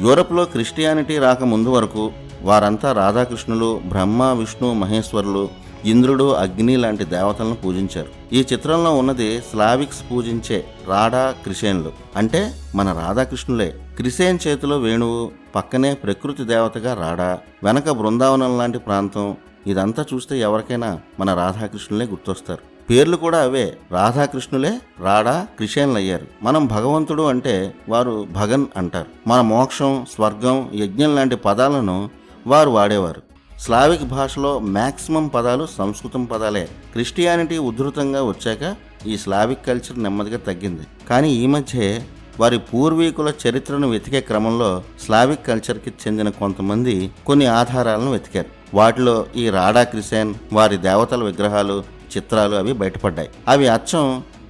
యూరప్లో Christianity రాకముందు వరకు వారంతా రాధాకృష్ణులు, బ్రహ్మ విష్ణు మహేశ్వరులు, ఇంద్రుడు అగ్ని లాంటి దేవతలను పూజించారు. ఈ చిత్రంలో ఉన్నది స్లావిక్స్ పూజించే రాడా క్రిసేన్లు, అంటే మన రాధాకృష్ణులే. క్రిసేన్ చేతిలో వేణువు, పక్కనే ప్రకృతి దేవతగా రాడా, వెనక బృందావనం లాంటి ప్రాంతం. ఇదంతా చూస్తే ఎవరికైనా మన రాధాకృష్ణులే గుర్తొస్తారు. పేర్లు కూడా అవే, రాధాకృష్ణులే రాడా క్రిషేన్లు అయ్యారు. మనం భగవంతుడు అంటే వారు భగన్ అంటారు. మన మోక్షం, స్వర్గం, యజ్ఞం లాంటి పదాలను వారు వాడేవారు. స్లావిక్ భాషలో మ్యాక్సిమం పదాలు సంస్కృతం పదాలే. క్రిస్టియానిటీ ఉధృతంగా వచ్చాక ఈ స్లావిక్ కల్చర్ నెమ్మదిగా తగ్గింది. కానీ ఈ మధ్య వారి పూర్వీకుల చరిత్రను వెతికే క్రమంలో స్లావిక్ కల్చర్కి చెందిన కొంతమంది కొన్ని ఆధారాలను వెతికారు. వాటిలో ఈ రాడా క్రిసేన్, వారి దేవతల విగ్రహాలు, చిత్రాలు అవి బయటపడ్డాయి. అవి అచ్చం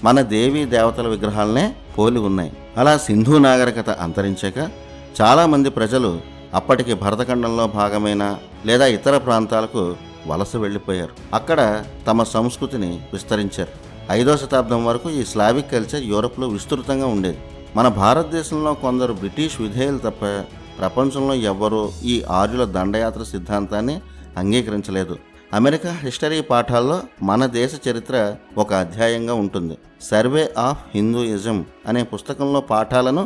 మన దేవీ దేవతల విగ్రహాలనే పోలి ఉన్నాయి. అలా సింధు నాగరికత అంతరించాక చాలామంది ప్రజలు అప్పటికి భరతఖండంలో భాగమైన లేదా ఇతర ప్రాంతాలకు వలస వెళ్ళిపోయారు. అక్కడ తమ సంస్కృతిని విస్తరించారు. 5వ శతాబ్దం వరకు ఈ స్లావిక్ కల్చర్ యూరప్లో విస్తృతంగా ఉండేది. మన భారతదేశంలో కొందరు బ్రిటిష్ విధేయులు తప్ప ప్రపంచంలో ఎవ్వరూ ఈ ఆర్యుల దండయాత్ర సిద్ధాంతాన్ని అంగీకరించలేదు. అమెరికా హిస్టరీ పాఠాల్లో మన దేశ చరిత్ర ఒక అధ్యాయంగా ఉంటుంది. సర్వే ఆఫ్ హిందూయిజం అనే పుస్తకంలో పాఠాలను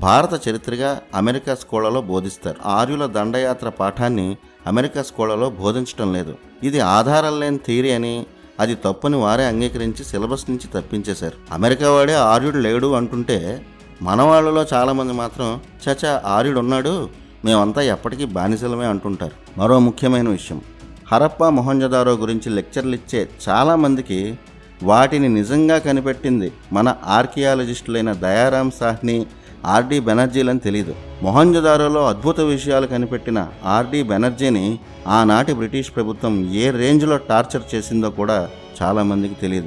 భారత చరిత్రగా అమెరికా స్కూళ్లలో బోధిస్తారు. ఆర్యుల దండయాత్ర పాఠాన్ని అమెరికా స్కూళ్లలో బోధించడం లేదు. ఇది ఆధారాలు లేని థియరీ అని, అది తప్పని వారే అంగీకరించి సిలబస్ నుంచి తప్పించేశారు. అమెరికా వాడే ఆర్యుడు లేడు అంటుంటే మన వాళ్ళలో చాలామంది మాత్రం చచా ఆర్యుడు ఉన్నాడు, మేమంతా ఎప్పటికీ బానిసలమే అంటుంటారు. మరో ముఖ్యమైన విషయం, హరప్పా మొహంజదారో గురించి లెక్చర్లు ఇచ్చే చాలామందికి వాటిని నిజంగా కనిపెట్టింది మన ఆర్కియాలజిస్టులైన దయారాం సాహ్ని, ఆర్డి బెనర్జీలని తెలీదు. మొహంజదారోలో అద్భుత విషయాలు కనిపెట్టిన ఆర్డి బెనర్జీని ఆనాటి బ్రిటిష్ ప్రభుత్వం ఏ రేంజ్లో టార్చర్ చేసిందో కూడా చాలామందికి తెలియదు.